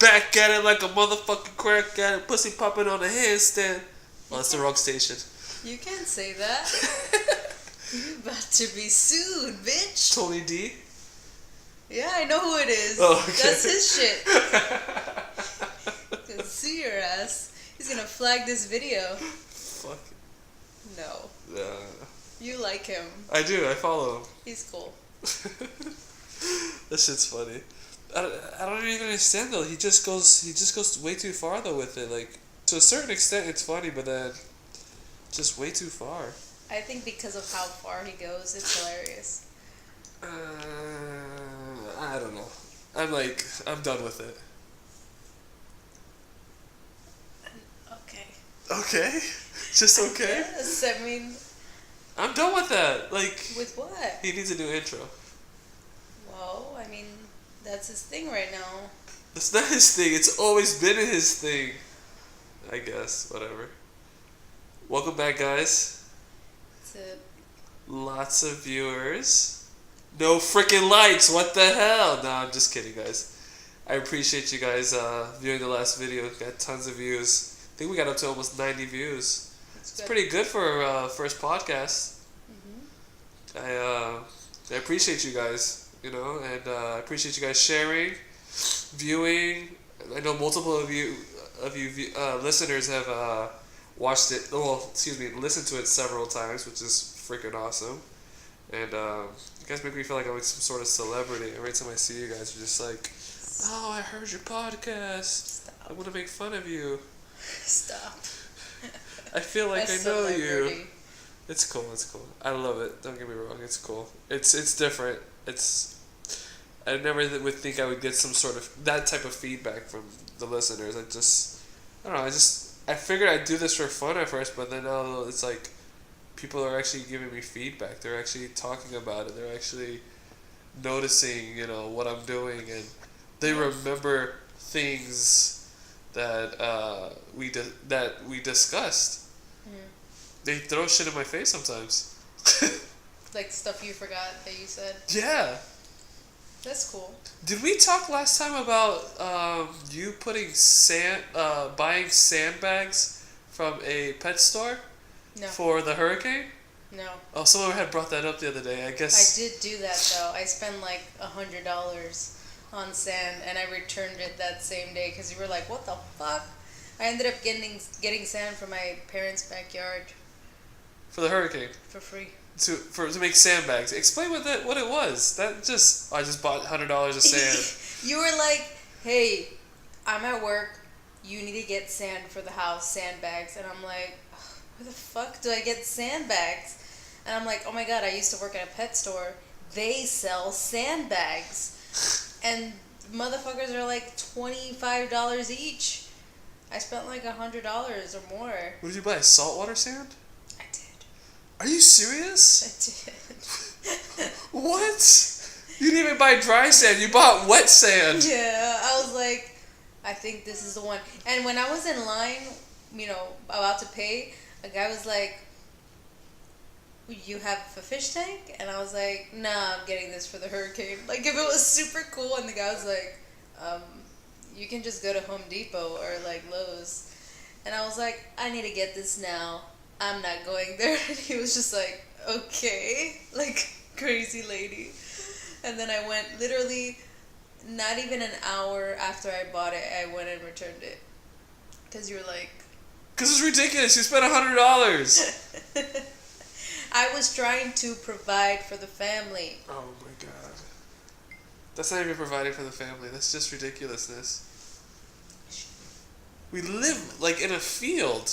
Back at it like a motherfucking crack at it. Pussy popping on a handstand. Oh, that's the wrong station. You can't say that. You about to be sued, bitch. Tony D? Yeah, I know who it is. Oh, okay. That's his shit. Gonna sue your ass. He's gonna flag this video. Fuck. No. Uh, You like him. I do. I follow him. He's cool. That shit's funny. I don't even understand though. He just goes way too far though with it. Like to a certain extent, it's funny, but then just way too far. I think because of how far he goes, it's hilarious. I don't know. I'm done with it. Okay. Okay? Just okay? Yes, I mean... I'm done with that. Like... With what? He needs a new intro. Well, I mean, that's his thing right now. It's not his thing. It's always been his thing. I guess. Whatever. Welcome back, guys. Lots of viewers. No freaking likes. What the hell? No, I'm just kidding, guys. I appreciate you guys viewing the last video. Got tons of views. I think we got up to almost 90 views. It's pretty good for first podcast. I appreciate you guys, and I appreciate you guys sharing, viewing. I know multiple of you listeners have watched it. Listened to it several times, which is freaking awesome. And you guys make me feel like I'm like some sort of celebrity. Every time I see you guys, you're just like, "Oh, I heard your podcast. Stop. I want to make fun of you." Stop. I feel like I know celebrity. you. It's cool. It's cool. I love it. Don't get me wrong. It's cool. It's different. I never would think I would get some sort of that type of feedback from the listeners. I don't know. I figured I'd do this for fun at first, but then now it's like people are actually giving me feedback. They're actually talking about it. They're actually noticing, what I'm doing, and they remember things that we discussed. They throw shit in my face sometimes. Like stuff you forgot that you said. Yeah. That's cool. Did we talk last time about you buying sandbags from a pet store? No. For the hurricane? No. Oh, someone had brought that up the other day. I guess. I did do that though. I spent like $100 on sand, and I returned it that same day because you were like, "What the fuck?" I ended up getting sand from my parents' backyard. For the hurricane. For free. To make sandbags. Explain what it was. I just bought $100 of sand. You were like, "Hey, I'm at work. You need to get sand for the house, sandbags." And I'm like, "Where the fuck do I get sandbags?" And I'm like, "Oh my god, I used to work at a pet store. They sell sandbags." And motherfuckers are like $25 each. I spent like $100 or more. What did you buy? Saltwater sand? I did. Are you serious? I did. What? You didn't even buy dry sand. You bought wet sand. Yeah, I was like, I think this is the one. And when I was in line, about to pay, a guy was like, "You have a fish tank?" And I was like, "Nah, I'm getting this for the hurricane." Like, if it was super cool, and the guy was like, "You can just go to Home Depot or like Lowe's." And I was like, "I need to get this now. I'm not going there." And he was just like, "Okay," like crazy lady. And then I went literally not even an hour after I bought it, I went and returned it. Because you were like... Because it's ridiculous. You spent $100. I was trying to provide for the family. Oh my god. That's not even providing for the family. That's just ridiculousness. We live like in a field.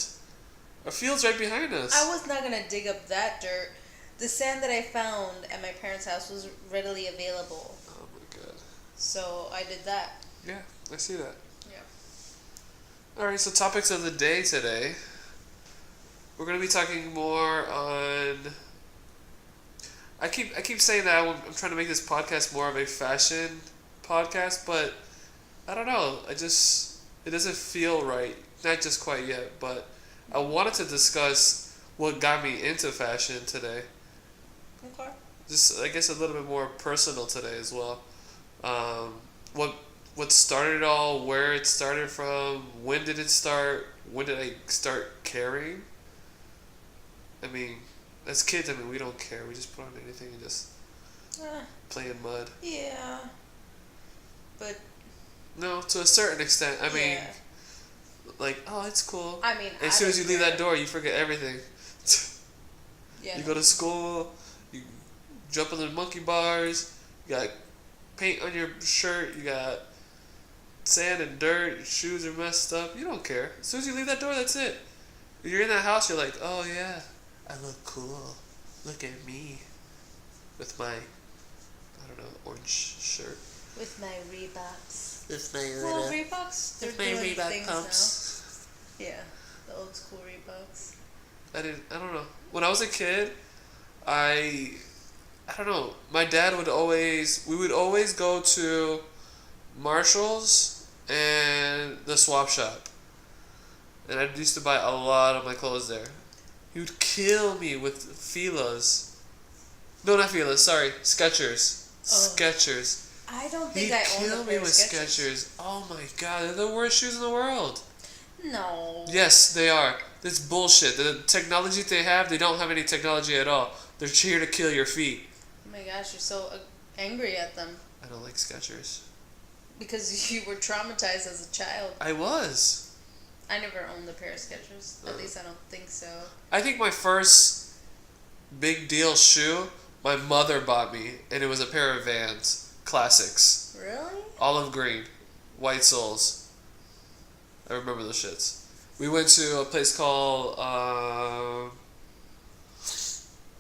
Our field's right behind us. I was not going to dig up that dirt. The sand that I found at my parents' house was readily available. Oh my god. So I did that. Yeah, I see that. Yeah. Alright, so topics of the day today. We're going to be talking more on... I keep saying that I'm trying to make this podcast more of a fashion podcast, but I don't know. It doesn't feel right. Not just quite yet, but I wanted to discuss what got me into fashion today. Okay. Just, I guess, a little bit more personal today as well. What what started it all, where it started from, when did it start, when did I start caring. I mean, as kids, I mean, we don't care. We just put on anything and just Uh, play in mud. yeah. But No, to a certain extent. I mean, yeah. like, oh, it's cool. I mean, As I soon as don't you leave care. that door, you forget everything. Yeah. You go to school, you jump on the monkey bars, you got paint on your shirt, you got sand and dirt, your shoes are messed up. You don't care. As soon as you leave that door, that's it. When you're in that house, you're like, oh yeah, I look cool. Look at me. With my, I don't know, orange shirt. With my Reeboks. With my Well, Reeboks, they're with my doing Reebok things pumps. now. Yeah, the old school Reeboks. I don't know. When I was a kid, I don't know. My dad we would always go to Marshall's and the swap shop. And I used to buy a lot of my clothes there. He would kill me with Fila's. No, not Fila's, sorry. Skechers. Oh. Skechers. I don't think He'd I own kill a me pair of with Skechers. Skechers. Oh my god, they're the worst shoes in the world. No. Yes, they are. That's bullshit. The technology they have, they don't have any technology at all. They're here to kill your feet. Oh my gosh, you're so angry at them. I don't like Skechers. Because you were traumatized as a child. I was. I never owned a pair of Skechers. At least I don't think so. I think my first big deal shoe, my mother bought me, and it was a pair of Vans. Classics. Really? Olive green. White soles. I remember those shits. We went to a place called,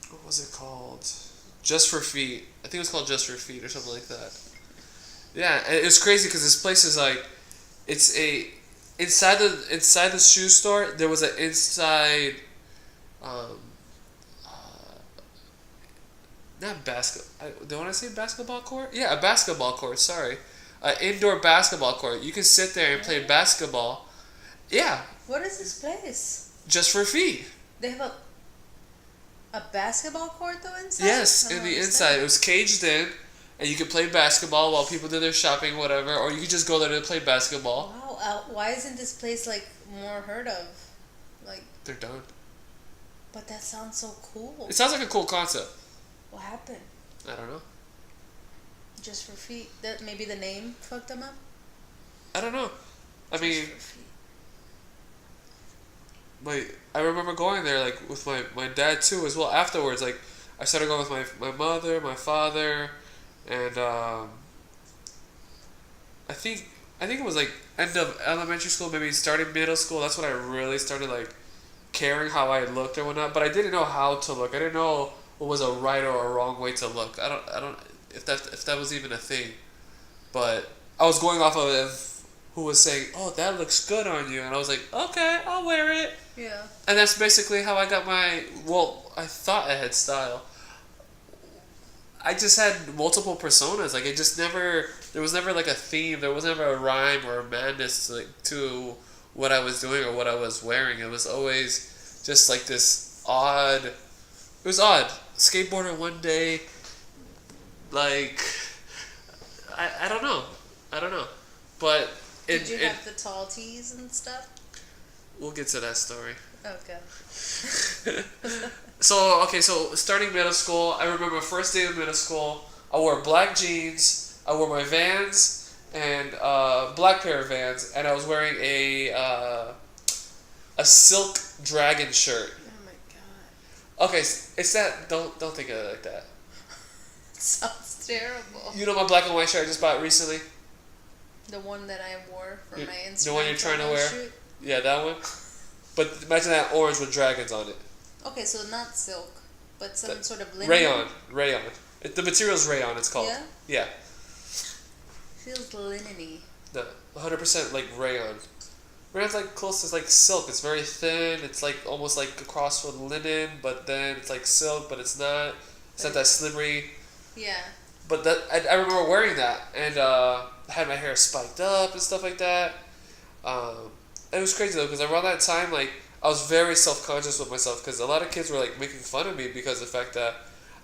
what was it called? Just for Feet. I think it was called Just for Feet or something like that. Yeah, and it was crazy because this place is like, it's a, inside the shoe store, there was an inside, not do I want to say basketball court? Yeah, a basketball court, sorry. An indoor basketball court. You can sit there and play basketball. Yeah. What is this place? Just for Feet. They have a basketball court though inside? Yes, I don't in the understand. inside. It was caged in, and you could play basketball while people did their shopping, whatever, or you could just go there to play basketball. Wow, why isn't this place like more heard of? Like, They're done. but that sounds so cool. It sounds like a cool concept. What happened? I don't know. Just for Feet. That maybe the name fucked them up. I don't know. I Just mean, for Feet. I remember going there like with my dad too as well. Afterwards, like I started going with my mother, my father, and I think it was like end of elementary school, maybe starting middle school. That's when I really started like caring how I looked or whatnot. But I didn't know how to look. I didn't know what was a right or a wrong way to look. I don't if that was even a thing. But I was going off of who was saying, "Oh, that looks good on you," and I was like, "Okay, I'll wear it." Yeah. And that's basically how I got my. Well, I thought I had style. I just had multiple personas. Like it just never. There was never like a theme. There was never a rhyme or a madness to what I was doing or what I was wearing. It was always just like this odd. It was odd. Skateboarder one day. Like. I don't know. But Did you have the tall tees and stuff? We'll get to that story. Okay. So starting middle school, I remember first day of middle school, I wore black jeans, I wore my Vans, and black pair of Vans, and I was wearing a silk dragon shirt. Oh my god. Okay, it's that. Don't think of it like that. Sounds terrible. You know my black and white shirt I just bought recently? The one that I wore for my Instagram. The one you're trying to photo wear? shoot? Yeah, that one. But imagine that orange with dragons on it. Okay, so not silk, but some sort of linen. Rayon. The material's rayon. It's called. Yeah. Yeah. Feels linen-y. No, 100% like rayon. Rayon's like close to like silk. It's very thin. It's like almost like a cross with linen, but then it's like silk, but it's not. It's not that slippery. Yeah. But that I remember wearing that, and I had my hair spiked up and stuff like that. It was crazy though, because around that time, like I was very self-conscious with myself, because a lot of kids were like making fun of me because of the fact that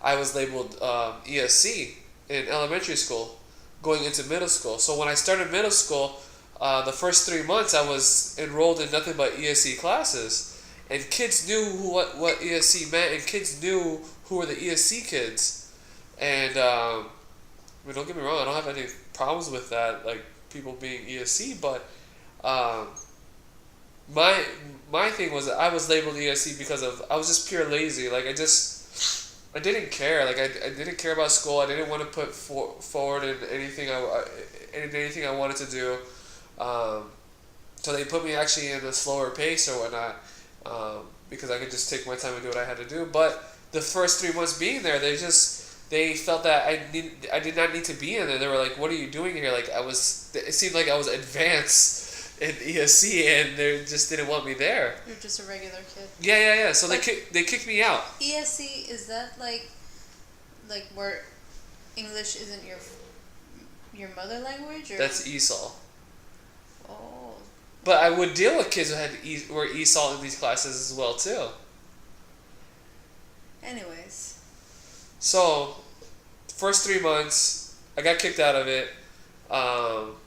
I was labeled ESC in elementary school, going into middle school. So when I started middle school, the first 3 months I was enrolled in nothing but ESC classes, and kids knew what ESC meant, and kids knew who were the ESC kids. And I mean, don't get me wrong, I don't have any problems with that, like people being ESC, but um, my thing was that I was labeled ESC because of I was just pure lazy. Like I didn't care. Like I didn't care about school. I didn't want to put forward in anything I wanted to do. So they put me actually in a slower pace or whatnot, because I could just take my time and do what I had to do. But the first 3 months being there, they felt that I did not need to be in there. They were like, "What are you doing here?" Like it seemed like I was advanced in ESC, and they just didn't want me there. You're just a regular kid. Yeah. So Like, they kicked me out. ESC, is that like where English isn't your mother language, or That's ESOL. oh, But I would deal with kids who were ESOL in these classes as well too. anyways. So, first 3 months, I got kicked out of it.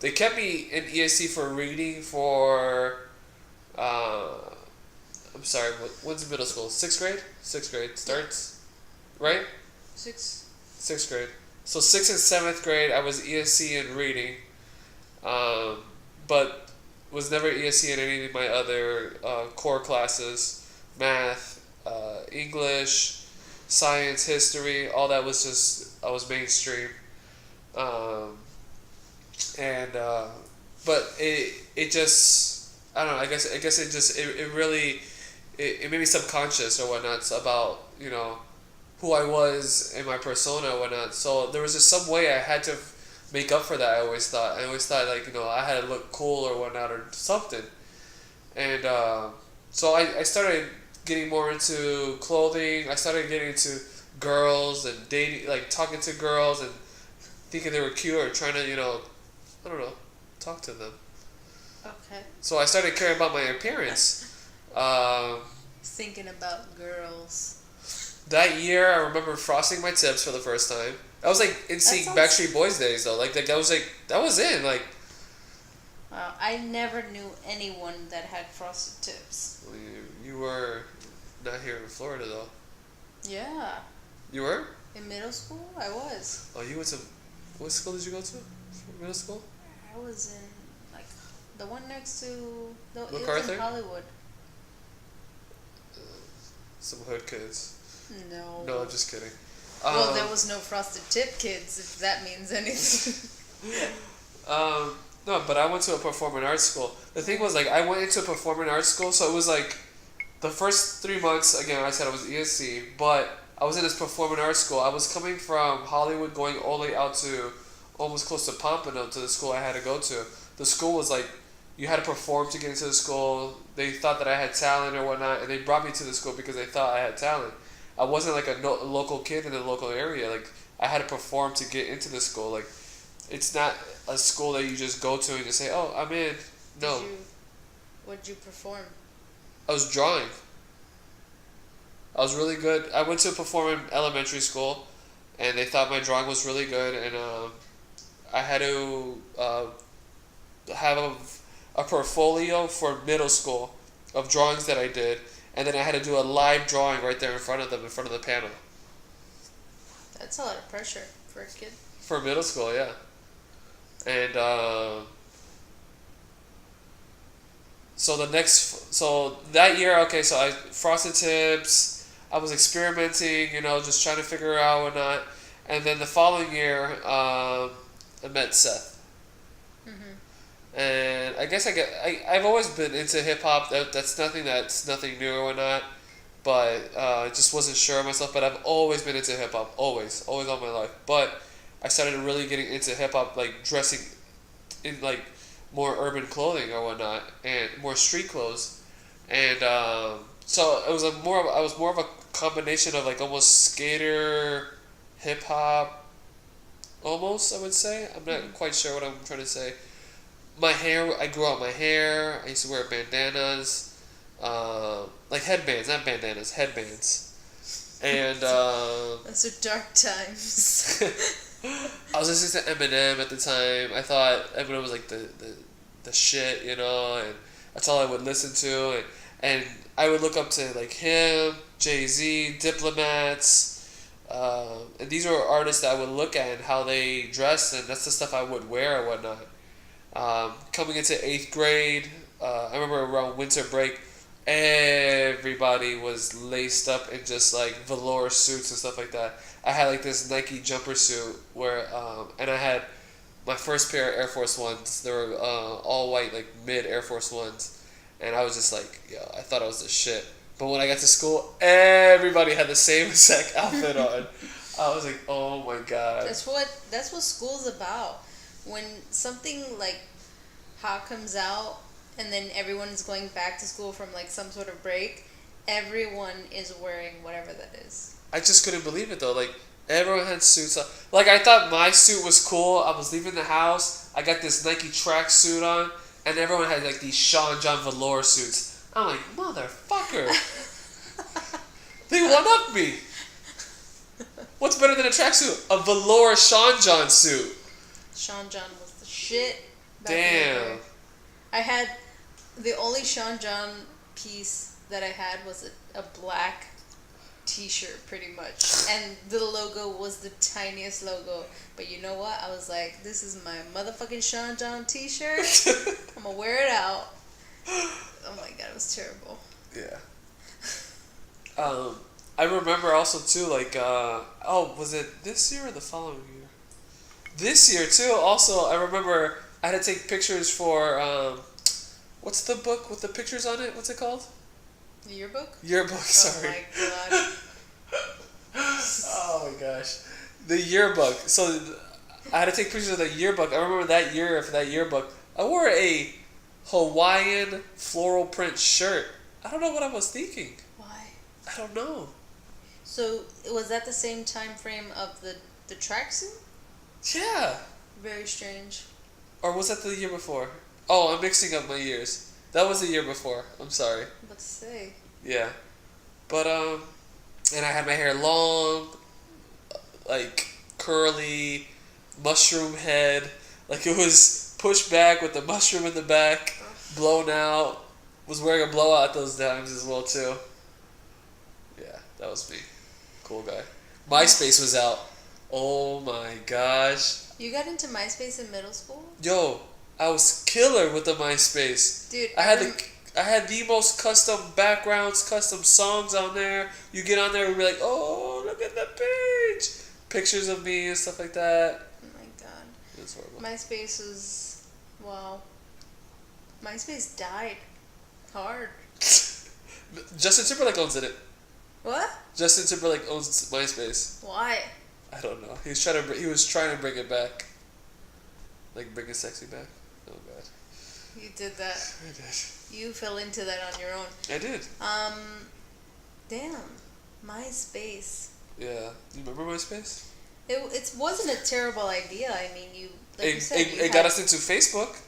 They kept me in ESC for reading for. I'm sorry. When's middle school? 6th grade. 6th grade starts, right? 6. 6th grade. So 6th and 7th grade, I was ESC in reading, but was never ESC in any of my other core classes, math, English, science, history. All that was just I was mainstream. But it just I don't know. I guess it just it really it made me subconscious or whatnot about who I was and my persona or whatnot. So there was just some way I had to make up for that. I always thought like I had to look cool or whatnot or something. And so I started getting more into clothing. I started getting into girls and dating, like talking to girls and thinking they were cute or trying to I don't know, talk to them. Okay. So I started caring about my appearance. Thinking about girls. That year, I remember frosting my tips for the first time. I was like in seeing Backstreet Boys days though. Like that was in like. Wow, I never knew anyone that had frosted tips. Well, you were not here in Florida though. Yeah. You were? In middle school, I was. Oh, you went to. What school did you go to? Middle school? I was in the one next to it was MacArthur? in Hollywood. Some hood kids. No. No, I'm just kidding. Well, there was no frosted tip kids, if that means anything. No, but I went to a performing arts school. The thing was, like, I went into a performing arts school, so it was like the first 3 months. Again, I said I was ESC, but I was in this performing arts school. I was coming from Hollywood, going all the way out to almost close to Pompano to the school I had to go to. The school was like, you had to perform to get into the school. They thought that I had talent or whatnot, and they brought me to the school because they thought I had talent. I wasn't like a local kid in the local area. Like, I had to perform to get into the school. Like, it's not a school that you just go to and just say, "Oh, I'm in." No. What'd you perform? I was drawing. I was really good. I went to a performing elementary school, and they thought my drawing was really good, and I had to have a portfolio for middle school of drawings that I did, and then I had to do a live drawing right there in front of them, in front of the panel. That's a lot of pressure for a kid. For middle school, yeah. And so that year, okay, so I frosted tips. I was experimenting, just trying to figure out whatnot. And then the following year, I met Seth. And I guess I've always been into hip hop. That's nothing new or whatnot. But I just wasn't sure of myself. But I've always been into hip hop, always all my life. But I started really getting into hip hop, like dressing in like more urban clothing or whatnot, and more street clothes. And so it was I was more of a combination of like almost skater, hip hop, almost I would say. I'm not quite sure what I'm trying to say. My hair, I grew out my hair. I used to wear bandanas, like headbands, not bandanas, headbands. And those are dark times. I was listening to Eminem at the time. I thought Eminem was like the shit, you know, and that's all I would listen to. And I would look up to like him, Jay-Z, Diplomats, and these were artists that I would look at and how they dressed, and that's the stuff I would wear and whatnot. Coming into 8th grade, I remember around winter break, everybody was laced up in just like velour suits and stuff like that. I had like this Nike jumper suit where, and I had my first pair of Air Force Ones. They were all white, like mid Air Force Ones, and I was just like, yo, I thought I was the shit. But when I got to school, everybody had the same exact outfit on. I was like, oh my god. That's what school's about. When something like hot comes out, and then everyone's going back to school from like some sort of break, everyone is wearing whatever that is. I just couldn't believe it though. Like everyone had suits on. Like I thought my suit was cool. I was leaving the house. I got this Nike track suit on, and everyone had like these Sean John velour suits. I'm like, motherfucker. They one up me. What's better than a tracksuit? A velour Sean John suit. Sean John was the shit. Damn. I had the only Sean John piece that I had was a black T-shirt, pretty much, and the logo was the tiniest logo. But you know what? I was like, this is my motherfucking Sean John T-shirt. I'm gonna wear it out. Oh my god, it was terrible. Yeah. I remember also too, like, was it this year or the following year? This year too. Also, I remember I had to take pictures for what's the book with the pictures on it? What's it called? The yearbook? Yearbook. Sorry. Oh my god. Oh my gosh, the yearbook. So I had to take pictures of the yearbook. I remember that year for that yearbook, I wore a Hawaiian floral print shirt. I don't know what I was thinking. Why? I don't know. So was that the same time frame of the tracksuit? Yeah. Very strange. Or was that the year before? Oh, I'm mixing up my years. That was the year before. I'm sorry. Let's say. Yeah. But and I had my hair long, like curly, mushroom head. Like it was pushed back with the mushroom in the back, blown out. Was wearing a blowout at those times as well too. Yeah, that was me. Cool guy. MySpace was out. Oh my gosh. You got into MySpace in middle school? Yo, I was killer with the MySpace. Dude, I had the most custom backgrounds, custom songs on there. You get on there and be like, oh, look at that page. Pictures of me and stuff like that. Oh my god. It was horrible. MySpace was, wow. MySpace died hard. Justin Timberlake owns it. What? Justin Timberlake owns MySpace. Why? I don't know. He was trying to bring it back. Like bring it sexy back. Oh god. You did that. I did. You fell into that on your own. I did. Damn. MySpace. Yeah. You remember MySpace? It wasn't a terrible idea. I mean, It got us into Facebook.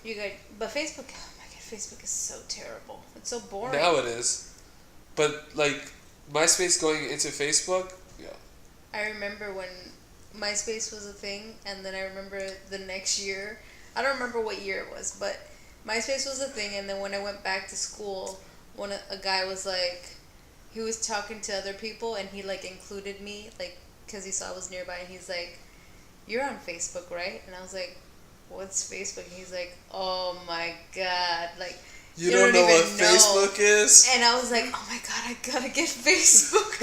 But Facebook. Oh my god, Facebook is so terrible. It's so boring. Now it is. But like MySpace going into Facebook. Yeah. I remember when MySpace was a thing, and then I remember the next year. I don't remember what year it was, but MySpace was a thing, and then when I went back to school, a guy was like, he was talking to other people, and he like included me, like, because he saw I was nearby, and he's like, you're on Facebook, right? And I was like, what's Facebook? And he's like, oh my god, like, you don't know what Facebook is? And I was like, oh my god, I gotta get Facebook.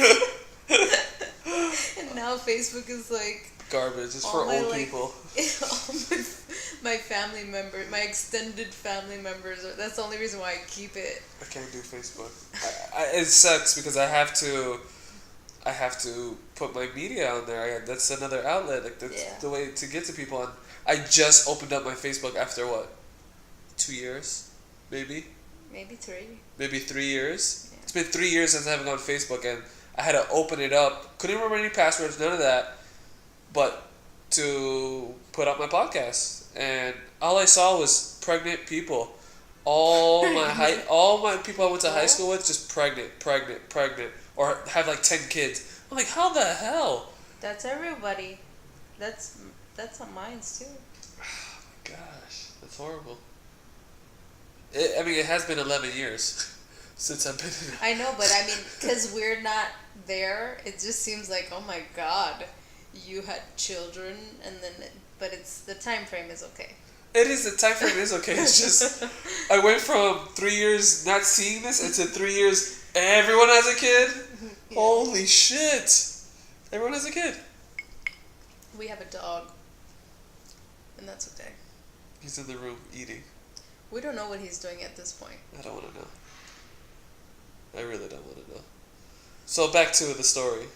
And now Facebook is like garbage. It's for old people. All my family members, my extended family members. That's the only reason why I keep it. I can't do Facebook. It sucks because I have to put my media on there. That's another outlet. Like that's the way to get to people. And I just opened up my Facebook after what? 2 years, maybe. Maybe 3. Maybe 3 years. Yeah. It's been 3 years since I haven't gone on Facebook, and I had to open it up. Couldn't remember any passwords, none of that. But to put up my podcast, and all I saw was pregnant people. All my people I went to high school with just pregnant, or have like 10 kids. I'm like, how the hell? That's everybody. That's on mine's too. Oh my gosh, that's horrible. I mean, it has been 11 years since I've been in. I know, but I mean, because we're not there, it just seems like, oh my God, you had children, and then, but it's the time frame is okay. It is, the time frame is okay. It's just, I went from 3 years not seeing this into 3 years, everyone has a kid? Yeah. Holy shit. Everyone has a kid. We have a dog, and that's okay. He's in the room eating. We don't know what he's doing at this point. I don't want to know. I really don't want to know. So back to the story.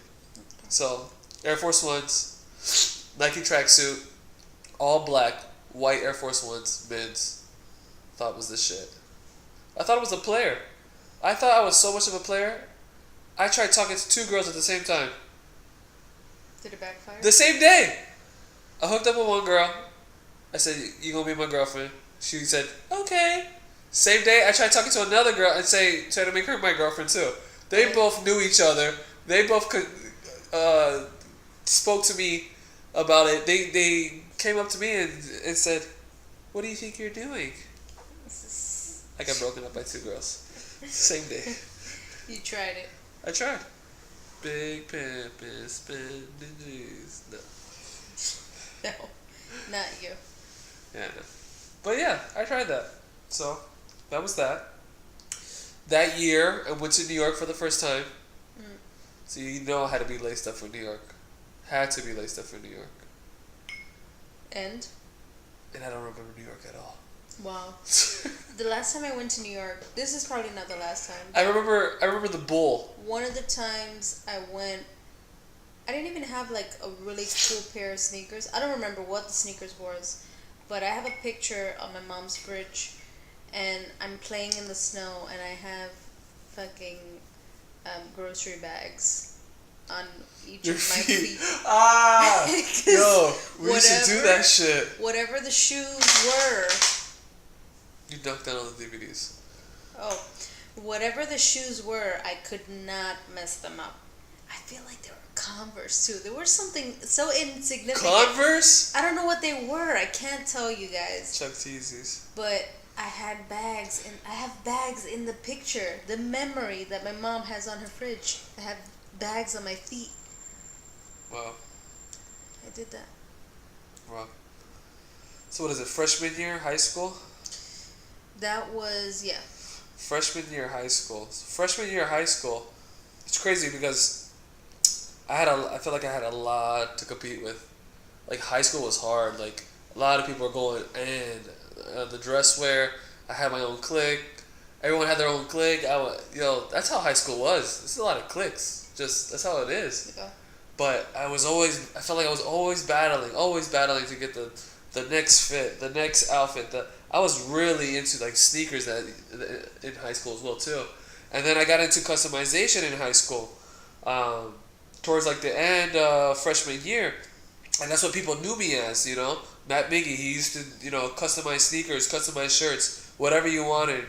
So, Air Force Ones, Nike tracksuit, all black, white Air Force Ones, mids. Thought was the shit. I thought it was a player. I thought I was so much of a player. I tried talking to 2 girls at the same time. Did it backfire? The same day. I hooked up with one girl. I said, "You gonna be my girlfriend?" She said, "Okay." Same day, I tried talking to another girl and try to make her my girlfriend too. They both knew each other. They both spoke to me about it. They came up to me and said, "What do you think you're doing?" I got broken up by 2 girls. Same day. You tried it. I tried. Big pimpin' spending G's. No. No, not you. Yeah, no. But yeah, I tried that. So, that was that. That year, I went to New York for the first time. Mm. So you know I had to be laced up for New York. Had to be laced up for New York. And? And I don't remember New York at all. Wow. The last time I went to New York, this is probably not the last time. I remember the bull. One of the times I went, I didn't even have like a really cool pair of sneakers. I don't remember what the sneakers was, but I have a picture on my mom's fridge, and I'm playing in the snow, and I have fucking grocery bags on each of my feet. Ah! Yo, we should do that shit. Whatever the shoes were. You dunked down on the DVDs. Oh, whatever the shoes were, I could not mess them up. I feel like they were Converse too. There was something so insignificant. Converse? I don't know what they were. I can't tell you guys. Chuck Teasies. But I had bags, and I have bags in the picture. The memory that my mom has on her fridge. I have bags on my feet. Wow. I did that. Wow. So what is it? Freshman year, high school? That was, yeah. Freshman year high school. Freshman year high school. It's crazy because I feel like I had a lot to compete with. Like high school was hard. Like a lot of people were going, and the dress wear. I had my own clique. Everyone had their own clique. That's how high school was. It's a lot of cliques. Just that's how it is. Yeah. But I felt like I was always battling to get the next fit, the next outfit. I was really into like sneakers in high school as well too, and then I got into customization in high school, towards like the end of freshman year, and that's what people knew me as. Mapmigi. He used to customize sneakers, customize shirts, whatever you wanted.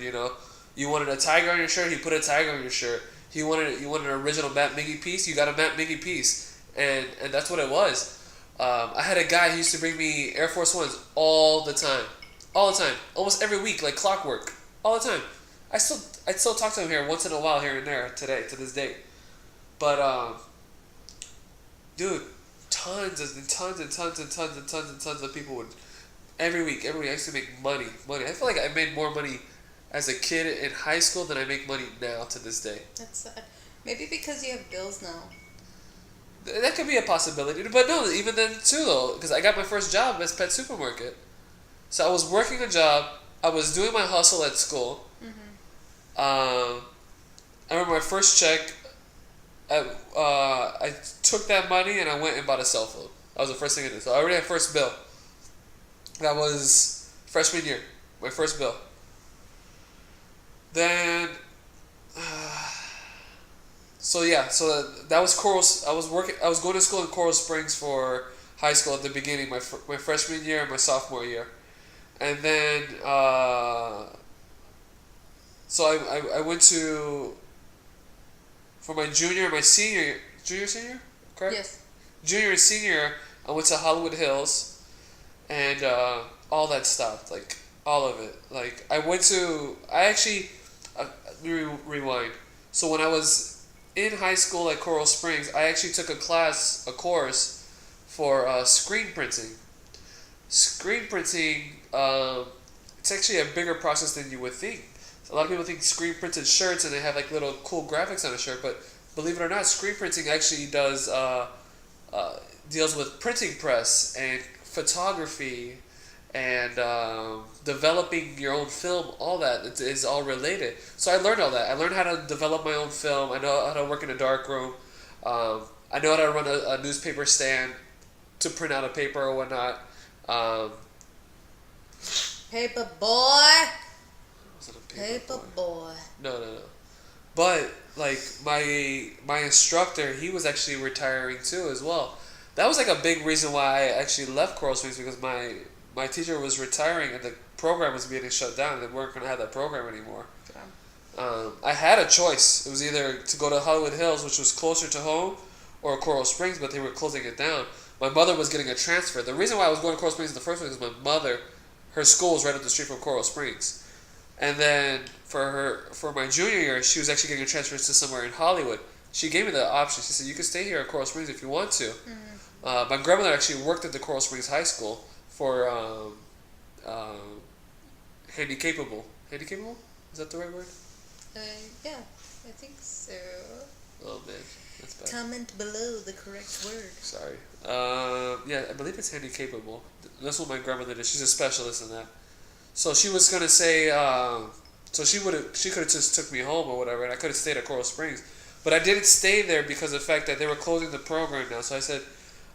You wanted a tiger on your shirt, he put a tiger on your shirt. You wanted an original Mapmigi piece, you got a Mapmigi piece, and that's what it was. I had a guy who used to bring me Air Force Ones all the time, almost every week, like clockwork, all the time. I still talk to him here once in a while, here and there, to this day. But dude, tons of people would every week. I used to make money. I feel like I made more money as a kid in high school than I make money now to this day. That's sad. Maybe because you have bills now. That could be a possibility, but no, even then too though, because I got my first job as pet supermarket. So I was working a job, I was doing my hustle at school. Mm-hmm. I remember my first check. I took that money and I went and bought a cell phone. That was the first thing I did. So I already had first bill. That was freshman year, my first bill. Then. So that was Coral. I was going to school in Coral Springs for high school at the beginning, my freshman year and my sophomore year, and then so I went to for my junior and senior, correct? Yes. Junior and senior, I I went to Hollywood Hills, and all that stuff, like all of it. Like I actually, let me rewind. So when I was in high school at Coral Springs, I actually took a course for screen printing. Screen printing, it's actually a bigger process than you would think. A lot of people think screen printed shirts and they have like little cool graphics on a shirt, but believe it or not, screen printing actually deals with printing press and photography and developing your own film. All that is all related. So I learned all that. I learned how to develop my own film. I know how to work in a dark room. I know how to run a newspaper stand to print out a paper or whatnot. Um, Paper boy. was it a Paper boy. No. But like my instructor, he was actually retiring too as well. That was like a big reason why I actually left Coral Springs, because my teacher was retiring and the program was being shut down. They weren't going to have that program anymore. I had a choice. It was either to go to Hollywood Hills, which was closer to home, or Coral Springs, but they were closing it down. My mother was getting a transfer. The reason why I was going to Coral Springs in the first place is my mother, her school was right up the street from Coral Springs. And then for my junior year, she was actually getting a transfer to somewhere in Hollywood. She gave me the option. She said, you can stay here at Coral Springs if you want to. Mm-hmm. My grandmother actually worked at the Coral Springs High School for handicapable. Handicapable? Is that the right word? Yeah, I think so. Oh man, that's bad. Comment below the correct word. Sorry. Yeah, I believe it's handicapable. That's what my grandmother did. She's a specialist in that. So she was gonna say, so she could have just took me home or whatever, and I could have stayed at Coral Springs, but I didn't stay there because of the fact that they were closing the program now. So I said,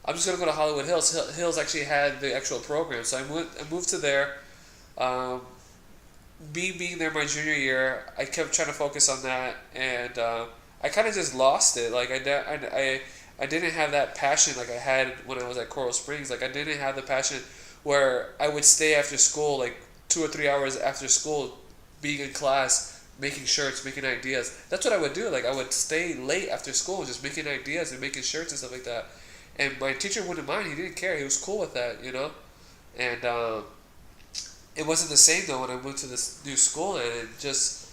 I'm just gonna go to Hollywood Hills. Hills actually had the actual program, so I moved to there. Me being there my junior year, I kept trying to focus on that, and I kind of just lost it. Like I didn't have that passion like I had when I was at Coral Springs. Like I didn't have the passion where I would stay after school, like 2 or 3 hours after school, being in class, making shirts, making ideas. That's what I would do. Like I would stay late after school, just making ideas and making shirts and stuff like that. And my teacher wouldn't mind. He didn't care. He was cool with that, you know. And it wasn't the same though when I moved to this new school, and it just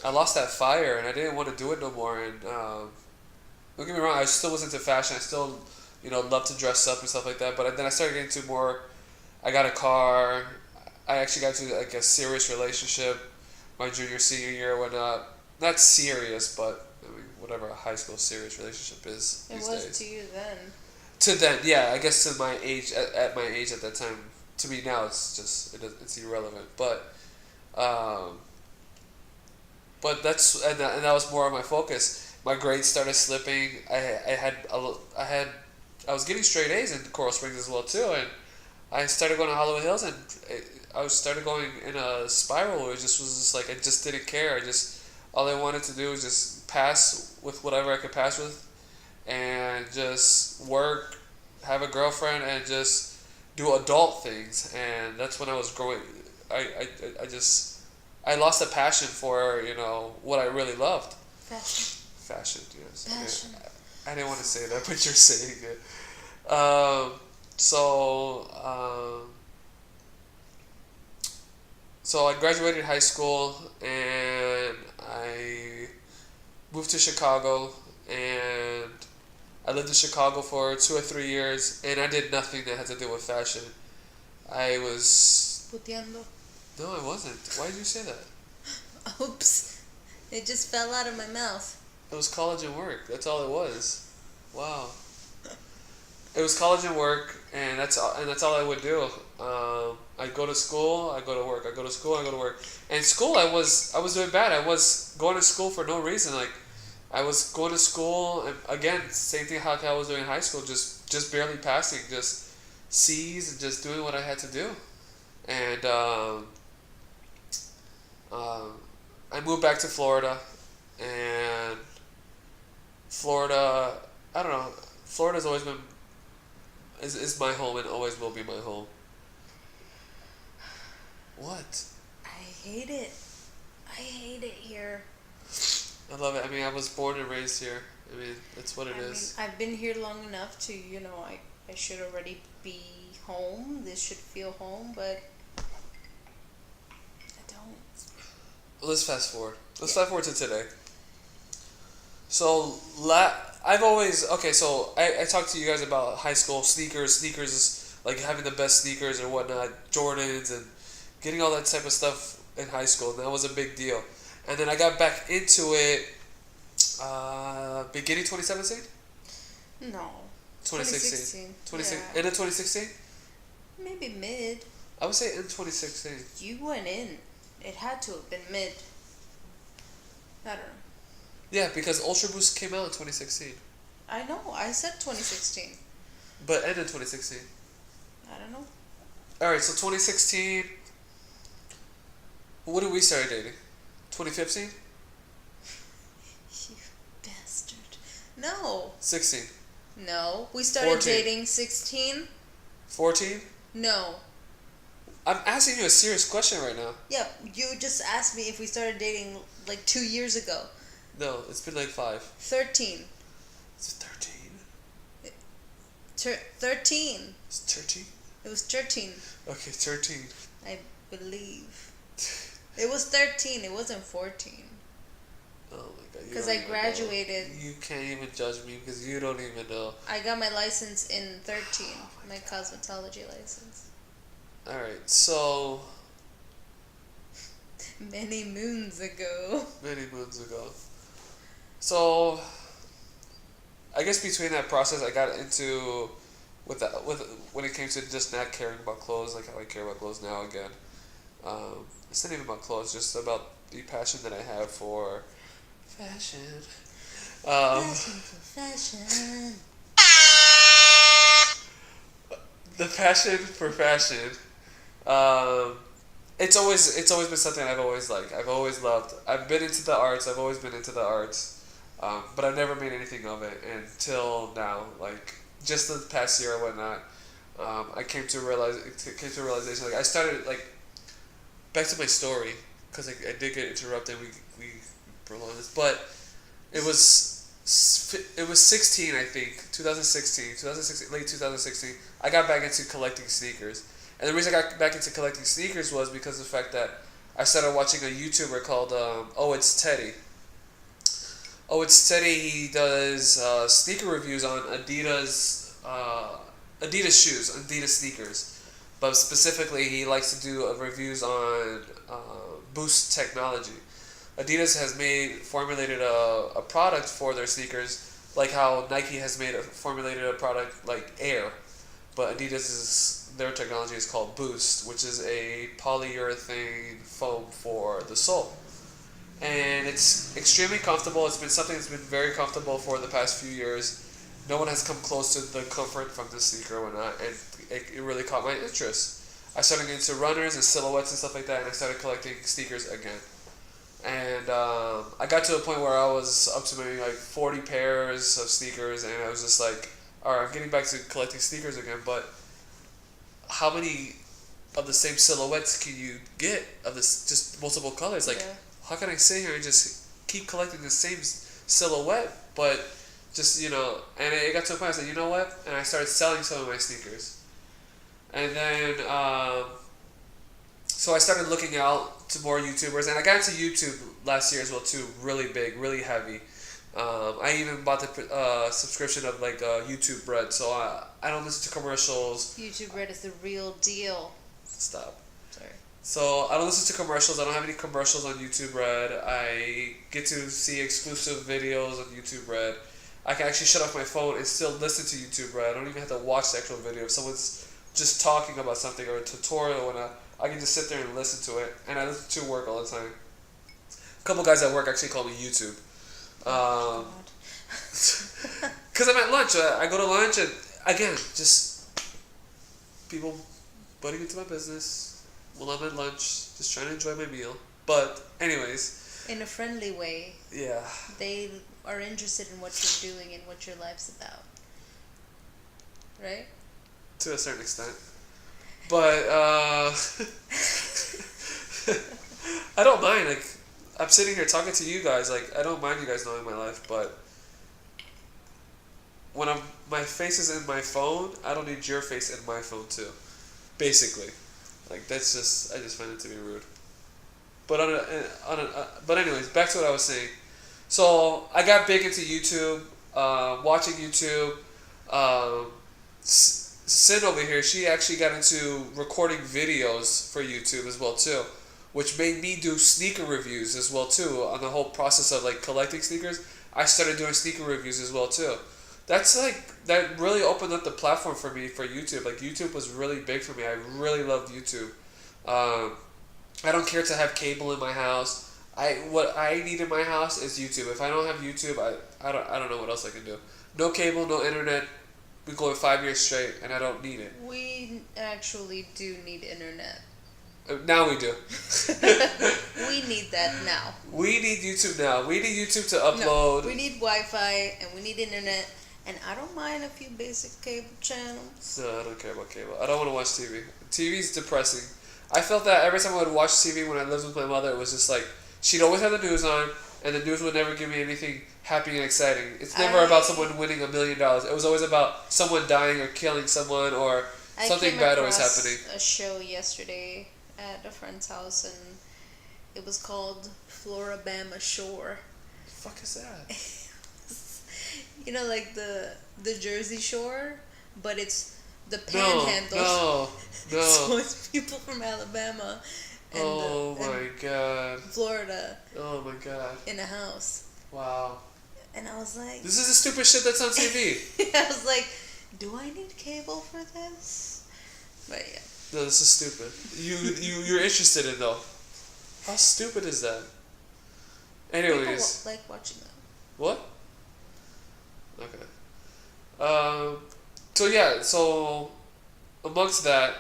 I lost that fire, and I didn't want to do it no more. And don't get me wrong, I still was into fashion. I still, loved to dress up and stuff like that. But then I started getting into more. I got a car. I actually got into like a serious relationship my junior, senior year when not serious, but I mean whatever a high school serious relationship is these days. It was to you then. To then, yeah, I guess to my age at my age at that time. To me now, it's just it's irrelevant. But that was more of my focus. My grades started slipping. I was getting straight A's in Coral Springs as well too, and I started going to Hollywood Hills, and I started going in a spiral where it was just like I just didn't care. All I wanted to do was just pass with whatever I could pass with, and just work, have a girlfriend, and just do adult things. And that's when I was growing. I lost the passion for what I really loved. Fashion, yes. Passion. I didn't want to say that, but you're saying it. So I graduated high school, and I moved to Chicago, and I lived in Chicago for 2 or 3 years, and I did nothing that had to do with fashion. I was... Puteando. No, I wasn't. Why did you say that? Oops. It just fell out of my mouth. It was college and work. That's all it was. Wow. It was college and work, and that's all I would do. I'd go to school, I'd go to work. I'd go to school, I'd go to work. And school, I was doing bad. I was going to school for no reason. Like, I was going to school, and again, same thing how I was doing in high school, just barely passing, just C's and just doing what I had to do. And I moved back to Florida, and Florida, I don't know, Florida's always been, is my home and always will be my home. What? I hate it. I hate it here. I love it. I mean, I was born and raised here. I mean, that's what it is. I've been here long enough to, I I should already be home. This should feel home, but I don't. Let's fast forward. Let's Yeah. fast forward to today. So, I've always okay. So I talked to you guys about high school sneakers. Sneakers is like having the best sneakers or whatnot, Jordans, and getting all that type of stuff in high school. And that was a big deal. And then I got back into it beginning 2017? No. 2016. 2016. Yeah. End of 2016? Maybe mid. I would say in 2016. You went in. It had to have been mid. I don't know. Yeah, because Ultra Boost came out in 2016. I know. I said 2016. But end of 2016. I don't know. Alright, so 2016. When did we start dating? 2015? You bastard. No. 16. No. We started 14. dating 16? 14? No. I'm asking you a serious question right now. Yeah, you just asked me if we started dating like 2 years ago. No, it's been like 5. 13. Is it 13? 13. It's 13? It was 13, Okay, 13. I believe. It was 13. It wasn't 14. Oh my god. You Because don't I even graduated. know. You can't even judge me because you don't even know. I got my license in 13. My cosmetology license. Alright, so Many moons ago. many moons ago. So I guess between that process, I got into with when it came to just not caring about clothes, like how I care about clothes now again. It's not even about clothes, just about the passion that I have for fashion. Fashion for fashion. The passion for fashion. It's always been something I've always liked. I've always loved. I've been into the arts. I've always been into the arts, but I've never made anything of it until now. Like just the past year or whatnot, I came to a realization. Like I started like back to my story because I did get interrupted. We prolonged this, but it was 16, I think, 2016, late 2016. I got back into collecting sneakers. And the reason I got back into collecting sneakers was because of the fact that I started watching a YouTuber called Oh It's Teddy. Oh It's Teddy. He does sneaker reviews on Adidas shoes, Adidas sneakers, but specifically he likes to do reviews on Boost technology. Adidas has formulated a product for their sneakers, like how Nike has formulated a product like Air, but their technology is called Boost, which is a polyurethane foam for the sole. And it's extremely comfortable. It's been something that's been very comfortable for the past few years. No one has come close to the comfort from this sneaker or whatnot, and it really caught my interest. I started getting into runners and silhouettes and stuff like that, and I started collecting sneakers again. And I got to a point where I was up to maybe like 40 pairs of sneakers, and I was just like, alright, I'm getting back to collecting sneakers again, but how many of the same silhouettes can you get of this just multiple colors? Like, Yeah. how can I sit here and just keep collecting the same silhouette, but just, and it got to a point I said, you know what? And I started selling some of my sneakers. And then, so I started looking out to more YouTubers, and I got into YouTube last year as well too, really big, really heavy. I even bought the subscription of like YouTube Red, so I don't listen to commercials. YouTube Red is the real deal. Stop. Sorry. So I don't listen to commercials. I don't have any commercials on YouTube Red. I get to see exclusive videos on YouTube Red. I can actually shut off my phone and still listen to YouTube Red. I don't even have to watch the actual video. If someone's just talking about something or a tutorial or whatnot, I can just sit there and listen to it. And I listen to work all the time. A couple guys at work actually call me YouTube. Because I'm at lunch. I go to lunch and, again, just people butting into my business while I'm at lunch, just trying to enjoy my meal. But, anyways. In a friendly way. Yeah. They are interested in what you're doing and what your life's about. Right? To a certain extent. But, I don't mind, like, I'm sitting here talking to you guys, like, I don't mind you guys knowing my life, but when I'm my face is in my phone, I don't need your face in my phone too. Basically, like that's just I just find it to be rude. But but anyways, back to what I was saying. So I got big into YouTube, watching YouTube. Sin over here, she actually got into recording videos for YouTube as well too, which made me do sneaker reviews as well too. On the whole process of like collecting sneakers, I started doing sneaker reviews as well too. That really opened up the platform for me for YouTube. Like YouTube was really big for me. I really loved YouTube. I don't care to have cable in my house. What I need in my house is YouTube. If I don't have YouTube, I don't know what else I can do. No cable, no internet. Been going 5 years straight, and I don't need it. We actually do need internet. Now we do. We need that now. We need YouTube now. We need YouTube to upload. No, we need Wi-Fi and we need internet. And I don't mind a few basic cable channels. No, I don't care about cable. I don't want to watch TV. TV's depressing. I felt that every time I would watch TV when I lived with my mother, it was just like she'd always have the news on, and the news would never give me anything happy and exciting. It's never about someone winning $1 million. It was always about someone dying or killing someone or something bad always happening. I came across a show yesterday at a friend's house, and it was called Floribama Shore. The fuck is that? You know, like the Jersey Shore, but it's the Panhandle. No. So it's people from Alabama and God, Florida. Oh my God. In a house. Wow. And I was like, this is the stupid shit that's on TV. I was like, do I need cable for this? But yeah. No, this is stupid. You're interested in though. How stupid is that? Anyways. People like watching that. What? Okay. So amongst that,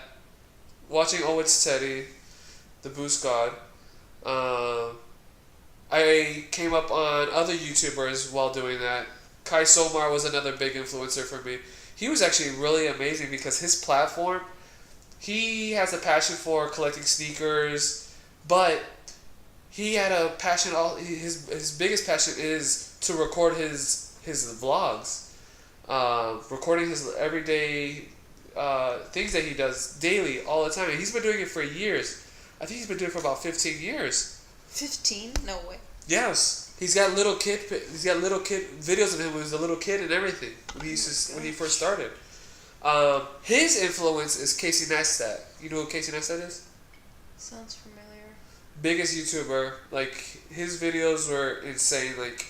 watching Oh It's Teddy, the Boost God, I came up on other YouTubers while doing that. Kai Somar was another big influencer for me. He was actually really amazing because his platform, he has a passion for collecting sneakers, but he had a passion. His biggest passion is to record his vlogs, recording his everyday things that he does daily, all the time. And he's been doing it for years. I think he's been doing it for about 15 years. 15? No way. Yes, he's got little kid videos of him when he was a little kid and everything when he first started. His influence is Casey Neistat. You know who Casey Neistat is? Sounds familiar. Biggest YouTuber. Like his videos were insane. Like,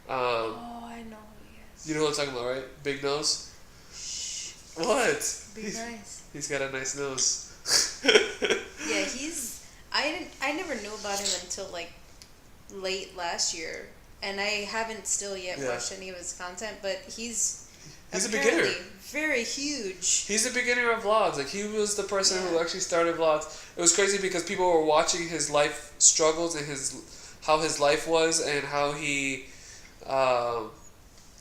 oh, I know who he is. You know what I'm talking about, right? Big nose. Shh. What? Be nice. He's got a nice nose. Yeah, I never knew about him until like late last year, and I haven't still yet watched any of his content. But he's a beginner. Very huge. He's a beginner of vlogs. Like he was the person who actually started vlogs. It was crazy because people were watching his life struggles and how his life was and how he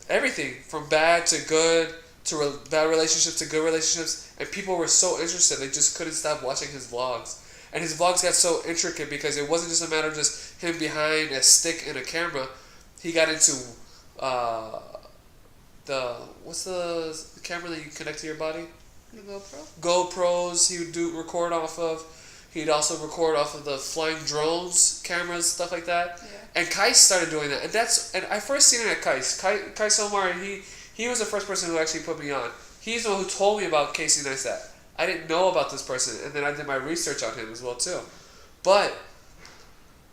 everything from bad to good to bad relationships to good relationships, and people were so interested they just couldn't stop watching his vlogs. And his vlogs got so intricate because it wasn't just a matter of just him behind a stick and a camera. He got into what's the camera that you connect to your body? The GoPro? GoPros he would record off of. He'd also record off of the flying drones, cameras, stuff like that. Yeah. And Kai started doing that. And I first seen it at Kai Somar, he was the first person who actually put me on. He's the one who told me about Casey Neistat. I didn't know about this person, and then I did my research on him as well too. But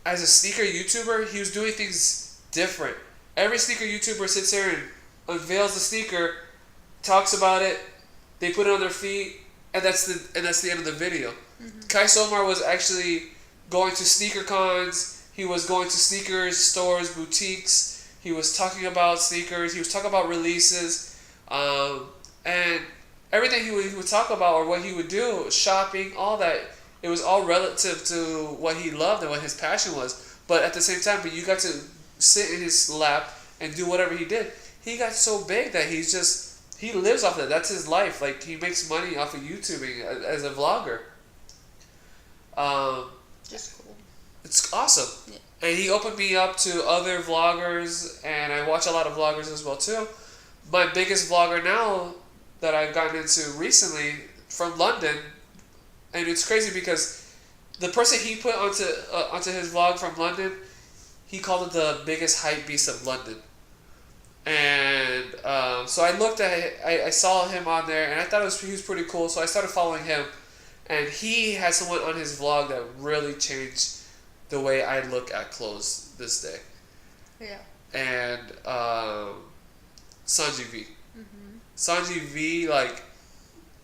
as a sneaker YouTuber, he was doing things different. Every sneaker YouTuber sits there and unveils the sneaker, talks about it, they put it on their feet, and that's the end of the video. Mm-hmm. Kai Somar was actually going to sneaker cons. He was going to sneakers stores, boutiques. He was talking about sneakers. He was talking about releases, and everything he would talk about or what he would do, shopping, all that. It was all relative to what he loved and what his passion was. But at the same time, you got to sit in his lap and do whatever he did. He got so big that he lives off that. That's his life. Like he makes money off of YouTubing as a vlogger. Just cool. It's awesome. Yeah. And he opened me up to other vloggers, and I watch a lot of vloggers as well too. my biggest vlogger now that I've gotten into recently from London, and it's crazy because the person he put onto his vlog from London, he called it the biggest hype beast of London. And so I looked at it, I saw him on there, and I thought he was pretty cool. So I started following him, and he had someone on his vlog that really changed the way I look at clothes this day. Yeah. And Sanji V. Mm-hmm. Sanji V, like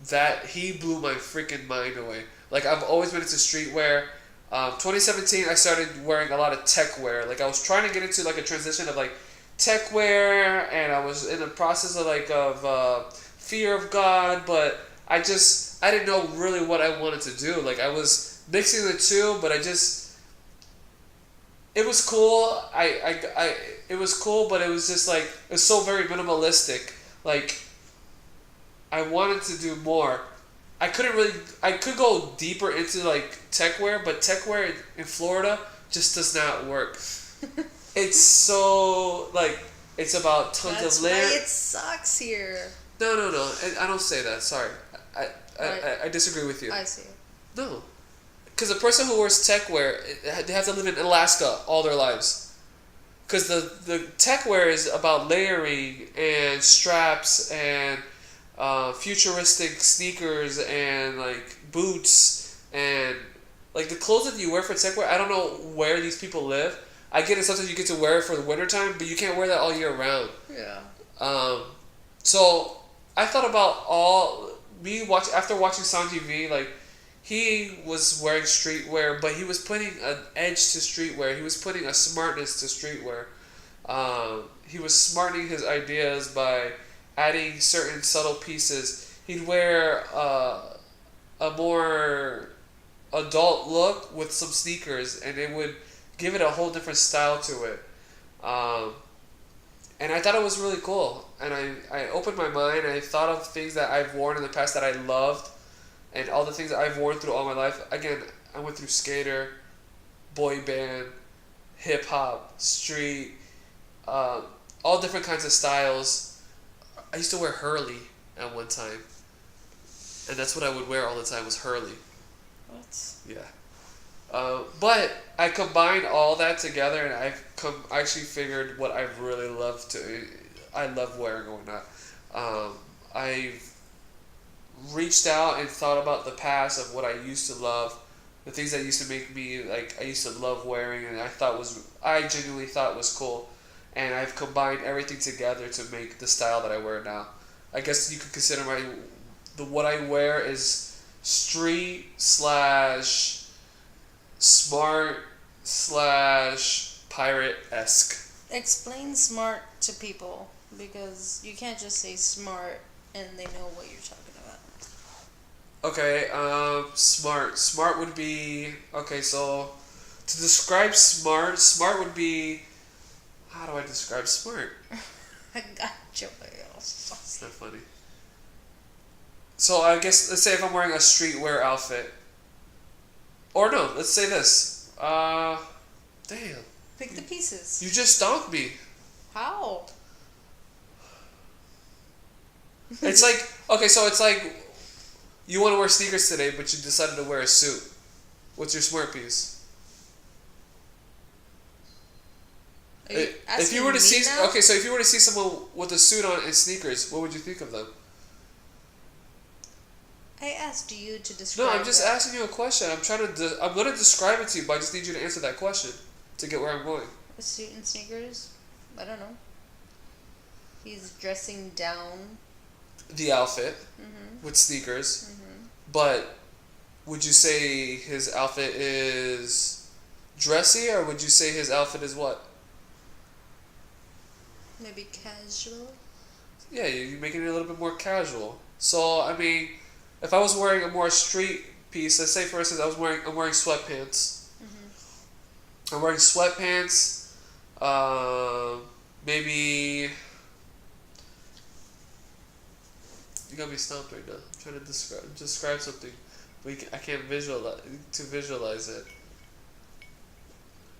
that, he blew my freaking mind away. Like I've always been into streetwear. 2017, I started wearing a lot of tech wear. Like I was trying to get into like a transition of like tech wear, and I was in the process of fear of God, but I didn't know really what I wanted to do. Like I was mixing the two, but it was cool. It was cool, but it was just like it was so very minimalistic. Like I wanted to do more. I could go deeper into like tech wear, but tech wear in Florida just does not work. It's so like it's about tons That's of layers. why it sucks here. No. I don't say that. Sorry, I disagree with you. I see. No, because the person who wears tech wear, they have to live in Alaska all their lives. Because the tech wear is about layering and straps and futuristic sneakers and like boots and like the clothes that you wear for tech wear. I don't know where these people live. I get it. Sometimes you get to wear it for the wintertime, but you can't wear that all year round. Yeah. So I thought about after watching Sanji V, like he was wearing streetwear, but he was putting an edge to streetwear. He was putting a smartness to streetwear. He was smartening his ideas by adding certain subtle pieces. He'd wear a more adult look with some sneakers, and it would give it a whole different style to it. And I thought it was really cool. And I opened my mind, and I thought of things that I've worn in the past that I loved, and all the things that I've worn through all my life. Again, I went through skater, boy band, hip hop, street, all different kinds of styles. I used to wear Hurley at one time, and that's what I would wear all the time was Hurley. What? Yeah. But I combined all that together, and I actually figured what I really I love wearing or whatnot. I've reached out and thought about the past of what I used to love, the things that used to make me like I used to love wearing, and I genuinely thought was cool, and I've combined everything together to make the style that I wear now. I guess you could consider what I wear is street / smart / pirate-esque. Explain smart to people, because you can't just say smart and they know what you're talking about. Okay, smart. Smart would be okay. So to describe smart would be, how do I describe smart? I got you. It's not funny. So I guess let's say if I'm wearing a streetwear outfit, or no, let's say this. Damn. Pick the pieces. You just stomped me. How? It's like okay, so it's like you want to wear sneakers today, but you decided to wear a suit. What's your smart piece? If you were to see now? okay, so if you were to see someone with a suit on and sneakers, what would you think of them? I asked you to describe. No, I'm just that. asking you a question. I'm going to describe it to you, but I just need you to answer that question to get where I'm going. A suit and sneakers? I don't know. He's dressing down. The outfit Mm-hmm. with sneakers, Mm-hmm. but would you say his outfit is dressy, or would you say his outfit is what? Maybe casual. Yeah, you're making it a little bit more casual. So I mean, if I was wearing a more street piece, let's say for instance I'm wearing sweatpants. Mm-hmm. I'm wearing sweatpants. Maybe you got me stumped right now. I'm trying to describe something, but I can't visualize it.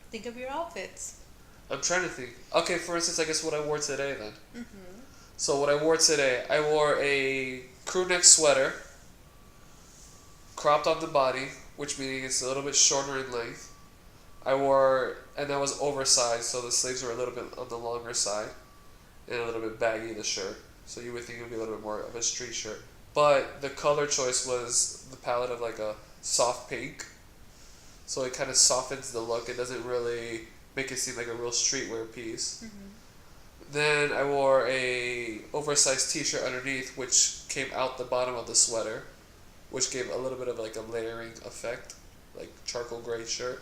Think of your outfits. I'm trying to think. Okay, for instance, I guess what I wore today then. Mm-hmm. So what I wore today, I wore a crew neck sweater, cropped on the body, which meaning it's a little bit shorter in length. I wore, and that was oversized, so the sleeves were a little bit on the longer side, and a little bit baggy, the shirt. So you would think it would be a little bit more of a street shirt. But the color choice was the palette of like a soft pink. So it kind of softens the look. It doesn't really make it seem like a real streetwear piece. Then I wore a oversized t-shirt underneath, which came out the bottom of the sweater, which gave a little bit of like a layering effect, like charcoal gray shirt.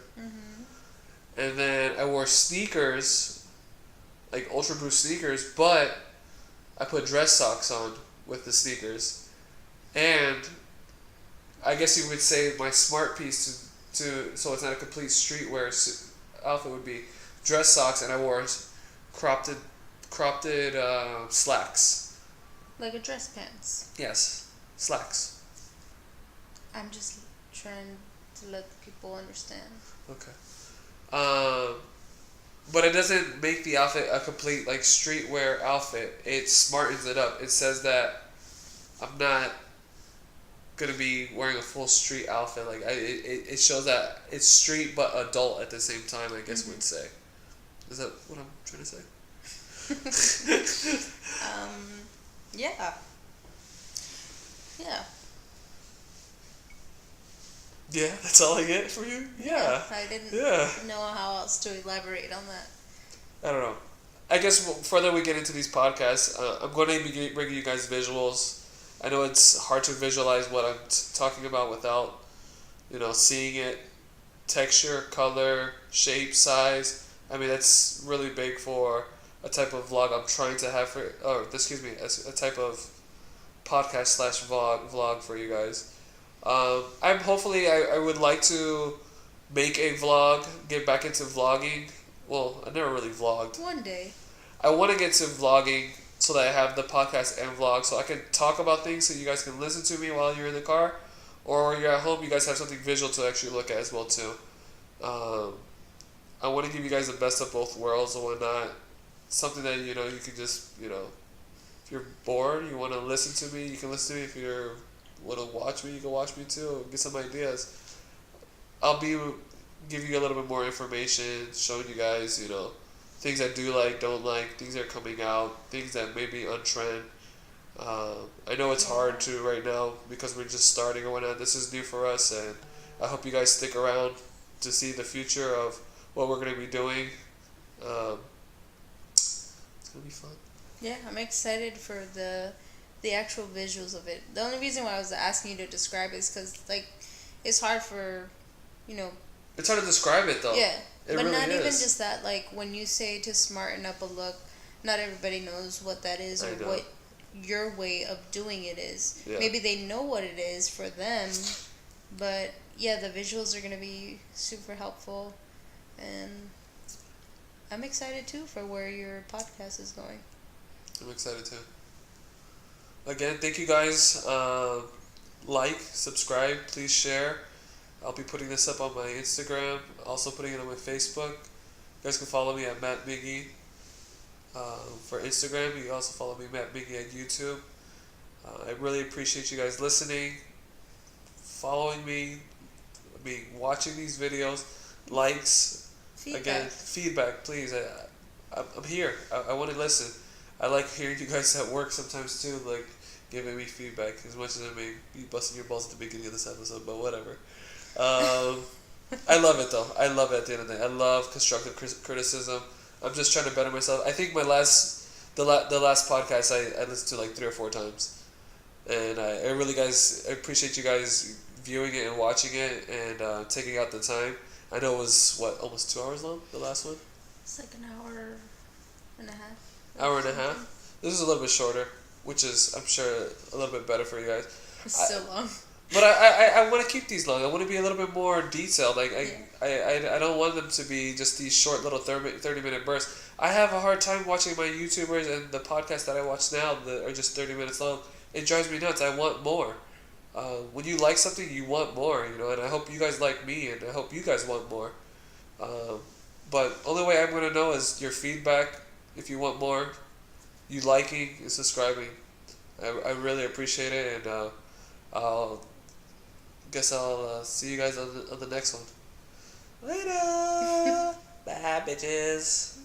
And then I wore sneakers, like Ultra Boost sneakers, but I put dress socks on with the sneakers. And I guess you would say my smart piece to so it's not a complete streetwear outfit would be dress socks, and I wore cropped slacks. Like a dress pants. Yes, slacks. I'm just trying to let the people understand. Okay. But it doesn't make the outfit a complete like streetwear outfit. It smartens it up. It says that I'm not gonna be wearing a full street outfit. Like it shows that it's street but adult at the same time. I guess would say. Is that what I'm trying to say? Yeah. Yeah. Yeah, that's all I get for you? Yeah. I didn't know how else to elaborate on that. I don't know. I guess further we get into these podcasts, I'm going to be bringing you guys visuals. I know it's hard to visualize what I'm talking about without, seeing it. Texture, color, shape, size. I mean, that's really big for a type of vlog I'm trying to have a type of podcast / vlog for you guys. I would like to make a vlog, get back into vlogging. Well, I never really vlogged. One day. I want to get to vlogging so that I have the podcast and vlog so I can talk about things so you guys can listen to me while you're in the car, or you're at home, you guys have something visual to actually look at as well too. I want to give you guys the best of both worlds and whatnot. Something that, you can just, if you're bored, you want to listen to me, you can listen to me. If you want to watch me, you can watch me too. Get some ideas. I'll give you a little bit more information, showing you guys, things I do like, don't like, things that are coming out, things that may be on trend. I know it's hard to right now because we're just starting or whatnot. This is new for us, and I hope you guys stick around to see the future of what we're going to be doing. It's going to be fun. Yeah, I'm excited for the actual visuals of it. The only reason why I was asking you to describe it is because, it's hard for, It's hard to describe it, though. Yeah. It but really not is. even just that, when you say to smarten up a look, not everybody knows what that is or what your way of doing it is. Yeah. Maybe they know what it is for them, but yeah, the visuals are going to be super helpful, and I'm excited too for where your podcast is going. I'm excited too. Again, thank you guys. Like, subscribe, please share. I'll be putting this up on my Instagram, also putting it on my Facebook. You guys can follow me at Mapmigi for Instagram. You can also follow me, Mapmigi, at YouTube. I really appreciate you guys listening, following me, watching these videos, likes. Feedback. Again, feedback, please. I'm here. I want to listen. I like hearing you guys at work sometimes too, giving me feedback, as much as I may be busting your balls at the beginning of this episode, but whatever. I love it though. I love it at the end of the day. I love constructive criticism. I'm just trying to better myself. I think the last podcast I listened to 3 or 4 times, and I appreciate you guys viewing it and watching it and taking out the time. I know it was almost 2 hours long, the last one. It's an hour and a half. Hour and a half. This is a little bit shorter, which is, I'm sure, a little bit better for you guys. It's still long. But I want to keep these long. I want to be a little bit more detailed. I don't want them to be just these short little 30-minute bursts. I have a hard time watching my YouTubers and the podcasts that I watch now that are just 30 minutes long. It drives me nuts. I want more. When you like something, you want more, and I hope you guys like me, and I hope you guys want more. But only way I'm going to know is your feedback. If you want more, you liking and subscribing. I really appreciate it, and I'll guess I'll see you guys on the next one. Later. Bye, bitches.